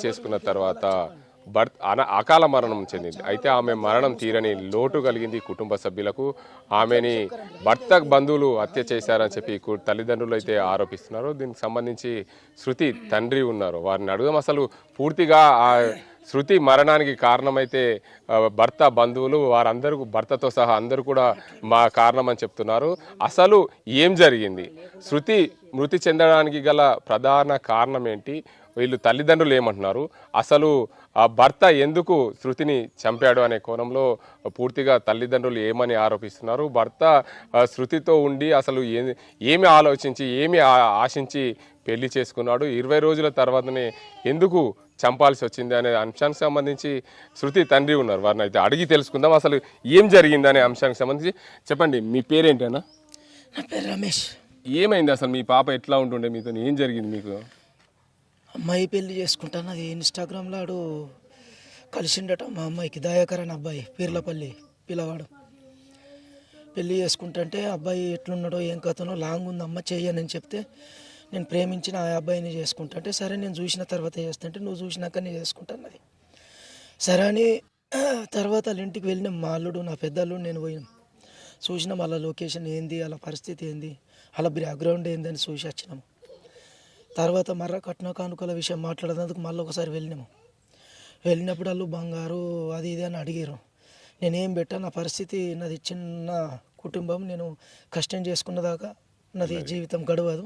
చేసుకున్న తర్వాత అకాల మరణం చెందింది. అయితే ఆమె మరణం తీరని లోటు కలిగింది కుటుంబ సభ్యులకు. ఆమెని భర్త బంధువులు హత్య చేశారని చెప్పి తల్లిదండ్రులు అయితే ఆరోపిస్తున్నారు. దీనికి సంబంధించి శృతి తండ్రి ఉన్నారు, వారిని అడుగుదాం. అసలు పూర్తిగా శృతి మరణానికి కారణమైతే భర్త బంధువులు వారందరూ భర్తతో సహా అందరూ కూడా మా కారణం అని చెప్తున్నారు. అసలు ఏం జరిగింది, శృతి మృతి చెందడానికి గల ప్రధాన కారణం ఏంటి, వీళ్ళు తల్లిదండ్రులు ఏమంటున్నారు, అసలు ఆ భర్త ఎందుకు శృతిని చంపాడు అనే కోణంలో పూర్తిగా తల్లిదండ్రులు ఏమని ఆరోపిస్తున్నారు. భర్త శృతితో ఉండి అసలు ఏమి ఆలోచించి ఏమి ఆశించి పెళ్లి చేసుకున్నాడు, 20 రోజుల తర్వాతనే ఎందుకు చంపాల్సి వచ్చింది అనే అంశానికి సంబంధించి శృతి తండ్రి ఉన్నారు, వారిని అయితే అడిగి తెలుసుకుందాం అసలు ఏం జరిగింది అనే అంశానికి సంబంధించి. చెప్పండి, మీ పేరేంటన్నా? నా పేరు రమేష్. ఏమైంది అసలు, మీ పాప ఎట్లా ఉంటుండే, మీతో ఏం జరిగింది? మీకు అమ్మాయి పెళ్లి చేసుకుంటాను, అది ఇన్స్టాగ్రామ్లో ఆడు కలిసిండట మా అమ్మాయికి, దయాకర్ అని అబ్బాయి, పీర్లపల్లి పిల్లవాడు. పెళ్ళి చేసుకుంటుంటే అబ్బాయి ఎట్లున్నాడో ఏం కథనో లాంగ్ ఉంది అమ్మ చెయ్యనని చెప్తే నేను ప్రేమించిన ఆ అబ్బాయిని చేసుకుంటుంటే సరే నేను చూసిన తర్వాత చేస్తుంటే నువ్వు చూసినాక నేను చేసుకుంటాను అది సరే అని తర్వాత వాళ్ళ ఇంటికి వెళ్ళినాం. మా అల్లుడు నా పెద్దల్లుడు నేను పోయినాం, చూసినాం వాళ్ళ లొకేషన్ ఏంది, వాళ్ళ పరిస్థితి ఏంది, వాళ్ళ బ్యాక్గ్రౌండ్ ఏందని చూసి వచ్చినాము. తర్వాత మర్ర కట్న కానుకల విషయం మాట్లాడేందుకు మళ్ళీ ఒకసారి వెళ్ళినాము. వెళ్ళినప్పుడు వాళ్ళు బంగారు అది ఇది అని అడిగారు. నేనేం పెట్టా, నా పరిస్థితి, నాది చిన్న కుటుంబం, నేను కష్టం చేసుకున్నదాకా నాది జీవితం గడవదు,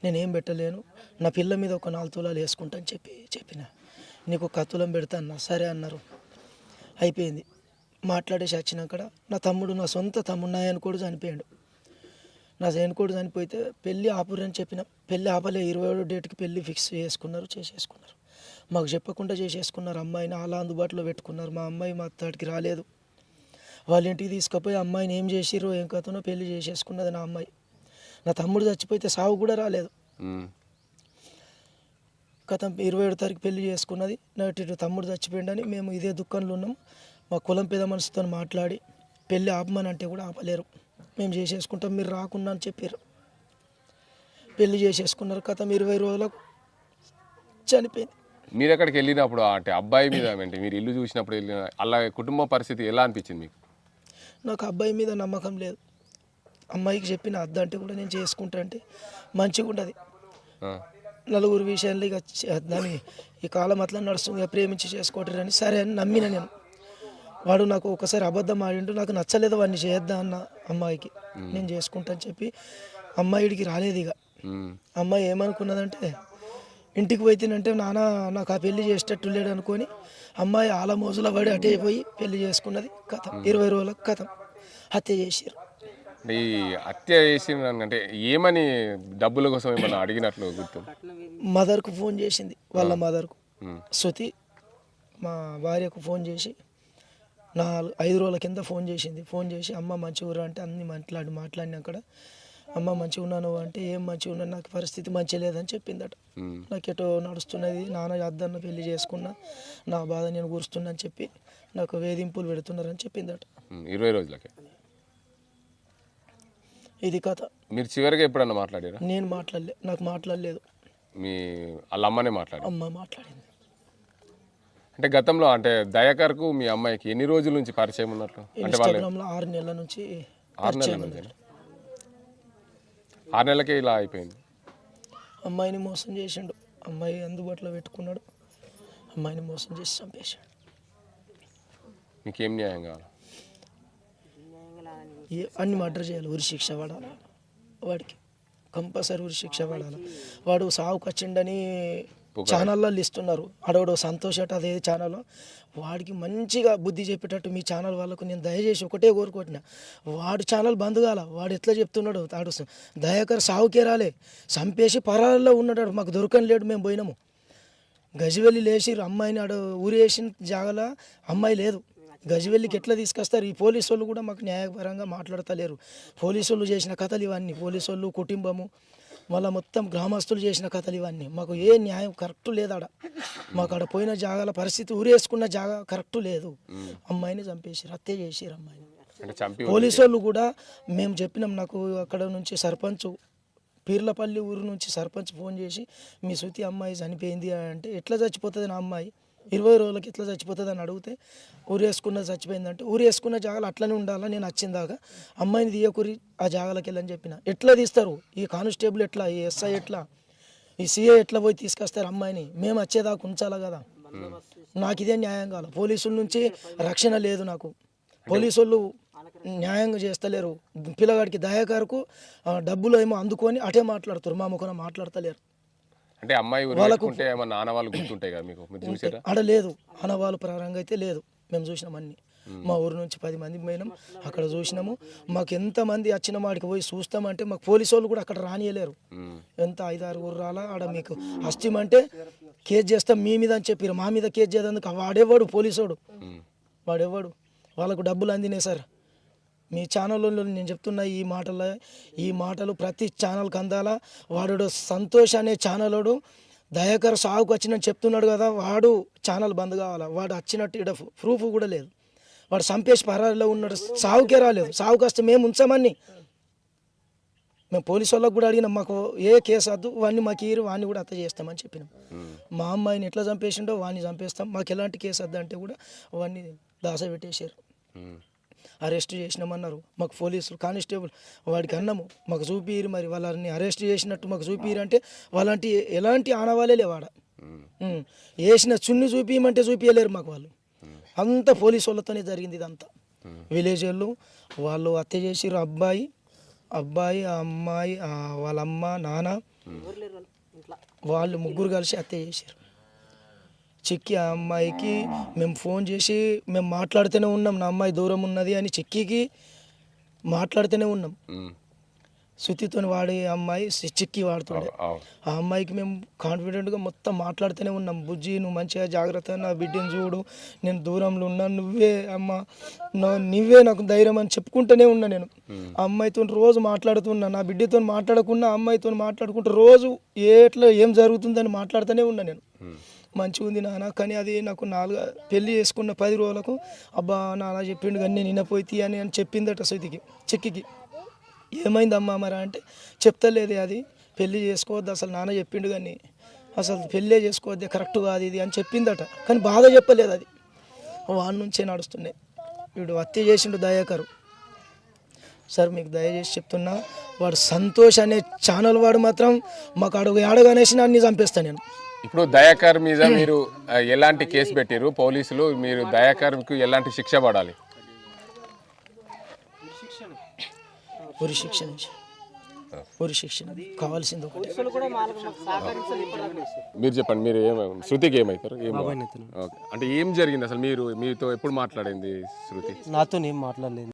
నేనేం పెట్టలేను, నా పిల్ల మీద ఒక 4 తులాలు వేసుకుంటా అని చెప్పిన. నీకు 1 తులం పెడతా అన్న. సరే అన్నారు. అయిపోయింది. మాట్లాడేసి వచ్చినాక నా తమ్ముడు, నా సొంత తమ్ముడు, నా ఆయనకోడు చనిపోయాడు. నా ఆయనకోడు చనిపోతే పెళ్ళి ఆపురని చెప్పిన, పెళ్ళి ఆపలే. 27 డేట్కి పెళ్ళి ఫిక్స్ చేసుకున్నారు, చేసేసుకున్నారు. మాకు చెప్పకుండా చేసేసుకున్నారు. అమ్మాయిని అలా అందుబాటులో పెట్టుకున్నారు. మా అమ్మాయి మా అత్తడికి రాలేదు. వాళ్ళ ఇంటికి తీసుకుపోయి అమ్మాయిని ఏం చేసిరో ఏం కథనో పెళ్ళి చేసేసుకున్నది నా అమ్మాయి. నా తమ్ముడు చచ్చిపోతే సావు కూడా రాలేదు. గతం 27 తారీఖు పెళ్లి చేసుకున్నది, నాటి తమ్ముడు చచ్చిపోయిండని మేము ఇదే దుఃఖంలో ఉన్నాం. మా కులం పెద్ద మనసుతో మాట్లాడి పెళ్ళి ఆపమని అంటే కూడా ఆపలేరు, మేము చేసేసుకుంటాం మీరు రాకుండా అని చెప్పారు. పెళ్లి చేసేసుకున్నారు. గతం 20 రోజులకు చనిపోయింది. మీరు ఎక్కడికి వెళ్ళినప్పుడు అంటే అబ్బాయి మీద అంటే మీరు ఇల్లు చూసినప్పుడు వెళ్ళిన అలా కుటుంబ పరిస్థితి ఎలా అనిపించింది మీకు? నాకు అబ్బాయి మీద నమ్మకం లేదు. అమ్మాయికి చెప్పిన అద్దంటే కూడా నేను చేసుకుంటా అంటే మంచిగా ఉంటుంది. నలుగురు విషయాలు ఇక దాన్ని ఈ కాలం అట్లా నడుస్తుంది, ప్రేమించి చేసుకోవటరని సరే అని నమ్మిన నేను. వాడు నాకు ఒకసారి అబద్ధం ఆడిండు, నాకు నచ్చలేదు, వాడిని చేయొద్దా అన్న అమ్మాయికి. నేను చేసుకుంటా అని చెప్పి అమ్మాయిడికి రాలేదు. ఇక అమ్మాయి ఏమనుకున్నదంటే ఇంటికి పోయితేనంటే నాన్న నాకు ఆ పెళ్లి చేసేటట్టు లేడు అనుకొని అమ్మాయి ఆల మోజుల పడి అటే పోయి పెళ్లి చేసుకున్నది. కథం 20 రోజులకు కథం హత్య చేసారు. ఈ హత్య చేసిన అంటే ఏమని, డబ్బుల కోసం ఏమన్నా అడిగినట్లు గుర్తు? మదర్కు ఫోన్ చేసింది, వాళ్ళ మదర్కు శృతి మా భార్యకు ఫోన్ చేసి 5 రోజుల కింద ఫోన్ చేసింది. ఫోన్ చేసి అమ్మ మంచిగా ఊరా అంటే అన్ని మాట్లాడినా అక్కడ అమ్మ మంచిగా ఉన్నాను అంటే ఏం మంచిగా ఉన్నాను, నాకు పరిస్థితి మంచి లేదని చెప్పిందట. నాకు ఎటో నడుస్తున్నది, నాన్న అద్దన్న పెళ్లి చేసుకున్నా, నా బాధ నేను కూరుస్తున్నా అని చెప్పి నాకు వేధింపులు పెడుతున్నారని చెప్పిందట. 20 రోజులకే ఇది కథ. మీరు చివరిగా ఎప్పుడన్నా మాట్లాడారా? నేను మాట్లాడలే, నాకు మాట్లాడలేదు. మీ వాళ్ళ అమ్మనే మాట్లాడారు? అమ్మ మాట్లాడింది. అంటే గతంలో అంటే దయాకర్కు మీ అమ్మాయికి ఎన్ని రోజుల నుంచి పరిచయం ఉన్నట్లు? అంటే ఇన్స్టాగ్రామ్లో 6 నెలల నుంచి. 6 నెలల నుంచి? 6 నెలలకే ఇలా అయిపోయింది. అమ్మాయిని మోసం చేసిండు, అమ్మాయి అందుబాటులో పెట్టుకున్నాడు, అమ్మాయిని మోసం చేసి చంపేశాడు. మీకేం న్యాయం కావాలి? అన్ని మర్డర్ చేయాలి, ఉరి శిక్ష పడాలి వాడికి, కంపల్సరీ ఉరి శిక్ష పడాలి. వాడు సావుకు వచ్చిండని ఛానల్లో ఇస్తున్నారు. ఆడవాడు సంతోష్ అట అదే ఛానల్లో, వాడికి మంచిగా బుద్ధి చెప్పేటట్టు మీ ఛానల్ వాళ్ళకు నేను దయచేసి ఒకటే కోరుకుంటున్నా, వాడు ఛానల్ బంద్ కాల. వాడు ఎట్లా చెప్తున్నాడు, ఆడు దయాకర్ సావుకే రాలే, చంపేసి పరాల్లో ఉన్నాడు, మాకు దొరకని లేడు. మేము పోయినాము, గజివెల్లి లేచి అమ్మాయిని ఆడు ఊరి వేసిన జాగల అమ్మాయి లేదు. గజివెల్లికి ఎట్లా తీసుకొస్తారు? ఈ పోలీసు వాళ్ళు కూడా మాకు న్యాయపరంగా మాట్లాడతలేరు. పోలీసు వాళ్ళు చేసిన కథలు ఇవన్నీ, పోలీసు వాళ్ళు కుటుంబము మళ్ళీ మొత్తం గ్రామస్తులు చేసిన కథలు ఇవన్నీ. మాకు ఏ న్యాయం కరెక్ట్ లేదు. ఆడ మాకు ఆడ పోయిన జాగాల పరిస్థితి, ఊరేసుకున్న జాగా కరెక్ట్ లేదు. అమ్మాయిని చంపేసారు, హత్య చేసారు అమ్మాయిని. పోలీసు వాళ్ళు కూడా మేము చెప్పినాం, నాకు అక్కడ నుంచి సర్పంచ్ పీర్లపల్లి ఊరు నుంచి సర్పంచ్ ఫోన్ చేసి మీ శృతి అమ్మాయి చనిపోయింది అంటే ఎట్లా చచ్చిపోతుంది నా అమ్మాయి 20 రోజులకి ఎట్లా చచ్చిపోతుంది అని అడిగితే ఊరేసుకున్న చచ్చిపోయిందంటే ఊరేసుకున్న జాగాలు అట్లనే ఉండాలా నేను వచ్చిందాక అమ్మాయిని తీయకూరి ఆ జాగాలకి వెళ్ళని చెప్పిన. ఎట్లా తీస్తారు ఈ కానిస్టేబుల్, ఎట్లా ఈ ఎస్ఐ, ఎట్లా ఈ సిఐ ఎట్లా పోయి తీసుకొస్తారు అమ్మాయిని? మేము వచ్చేదాకా ఉంచాలా కదా. నాకు ఇదే న్యాయం కావాలి. పోలీసుల నుంచి రక్షణ లేదు నాకు. పోలీసు వాళ్ళు న్యాయంగా చేస్తలేరు. పిల్లగాడికి దయాకరకు డబ్బులు ఏమో అందుకొని అటే మాట్లాడుతారు, మా ముఖాన మాట్లాడతలేరు. అంటే అమ్మాయి ఊరుకుంటే ఏమన్నా ఆనవాళ్ళు గుర్తుంటాయి కదా మీకు, మీరు చూసారా? ఆడ లేదు, ఆనవాళ్ళు ప్రారంభంగా అయితే లేదు. మేము చూసినాం అన్ని. మా ఊరు నుంచి 10 మంది పోయినాం, అక్కడ చూసినాము. మాకు ఎంతమంది వచ్చిన వాడికి పోయి చూస్తామంటే మాకు పోలీసు వాళ్ళు కూడా అక్కడ రానియలేరు. ఎంత 5-6 ఊరు రాలా ఆడ మీకు అస్తిమంటే కేసు చేస్తాం మీ మీద అని చెప్పారు. మా మీద కేసు చేసేందుకు వాడేవాడు పోలీసోడు, వాడేవాడు. వాళ్ళకు డబ్బులు అందినాయి సార్. మీ ఛానల్లో నేను చెప్తున్నా ఈ మాటలు ప్రతి ఛానల్కి అందాలా. వాడు సంతోష్ అనే ఛానలోడు దయాకర్ సాగుకు వచ్చినట్టు చెప్తున్నాడు కదా, వాడు ఛానల్ బంద్ కావాలా. వాడు వచ్చినట్టు ఇక్కడ ప్రూఫ్ కూడా లేదు. వాడు సంపేష్ పరారిలో ఉన్నాడు, సాగుకే రాలేదు. సాగుకు వస్తే మేము ఉంచామని మేము పోలీసు వాళ్ళకి కూడా అడిగినాం. మాకు ఏ కేసు వద్దు, వాడిని మాకు ఇరు, వాడిని కూడా హత్య చేస్తామని చెప్పినాం. మా అమ్మాయిని ఎట్లా చంపేసిండో వాడిని చంపేస్తాం, మాకు ఎలాంటి కేసు వద్దు అంటే కూడా వాడిని దాస పెట్టేశారు. అరెస్ట్ చేసినామన్నారు. మాకు పోలీసులు కానిస్టేబుల్ వాడికి అన్నాము మాకు చూపిరు, మరి వాళ్ళని అరెస్ట్ చేసినట్టు మాకు చూపిరు అంటే వాళ్ళంటి ఎలాంటి ఆనవాళ్ళే లేవాడ. వేసిన చున్ని చూపించమంటే చూపించలేరు మాకు. వాళ్ళు అంతా పోలీసు వాళ్ళతోనే జరిగింది ఇదంతా. విలేజ్ వాళ్ళు హత్య చేసిరు. అబ్బాయి, ఆ అమ్మాయి, వాళ్ళ అమ్మ, నాన్న, వాళ్ళు ముగ్గురు కలిసి హత్య చేశారు. చిక్కి ఆ అమ్మాయికి మేము ఫోన్ చేసి మేము మాట్లాడుతూనే ఉన్నాం, నా అమ్మాయి దూరం ఉన్నది అని చిక్కికి మాట్లాడుతూనే ఉన్నాం. శృతితో వాడే అమ్మాయి చిక్కి వాడుతుండే. ఆ అమ్మాయికి మేము కాన్ఫిడెంట్గా మొత్తం మాట్లాడుతూనే ఉన్నాం. బుజ్జి నువ్వు మంచిగా జాగ్రత్త, నా బిడ్డను చూడు, నేను దూరంలో ఉన్నాను, నువ్వే అమ్మ, నువ్వే నాకు ధైర్యం అని చెప్పుకుంటూనే ఉన్నా. నేను ఆ అమ్మాయితో రోజు మాట్లాడుతున్నా, నా బిడ్డతో మాట్లాడకుండా అమ్మాయితో మాట్లాడుకుంటూ రోజు ఎట్లా ఏం జరుగుతుందని మాట్లాడుతూనే ఉన్నా. నేను మంచిగా ఉంది నాన్న, కానీ అది నాకు పెళ్ళి చేసుకున్న 10 రోజులకు అబ్బా నాన్న చెప్పిండు కానీ నేను నిన్నపోయి అని చెప్పిందట శృతికి. చిక్కికి ఏమైందమ్మా మరి అంటే చెప్తలేదు, అది పెళ్ళి చేసుకోవద్దు అసలు నాన్న చెప్పిండు కానీ అసలు పెళ్ళే చేసుకోవద్దు, కరెక్ట్ కాదు ఇది అని చెప్పిందట. కానీ బాగా చెప్పలేదు, అది వాడి నుంచే నడుస్తున్నాయి. వీడు హత్య చేసిండు దయాకరు సార్. మీకు దయచేసి చెప్తున్నా, వాడు సంతోష్ అనే ఛానల్ వాడు మాత్రం మాకు అడగనేసి అన్ని చంపేస్తాను నేను. ఇప్పుడు దయాకర్ మీద మీరు ఎలాంటి కేసు పెట్టారు పోలీసులు? మీరు దయాకర్కు ఎలాంటి శిక్ష పడాలి? ఉరి శిక్షణ కావాల్సింది ఒకటి. మీరు చెప్పండి, మీరు శృతికి ఏమవుతారు? అంటే ఏం జరిగింది అసలు? మీతో ఎప్పుడు మాట్లాడింది శృతి? నాతో ఏం మాట్లాడలేదు.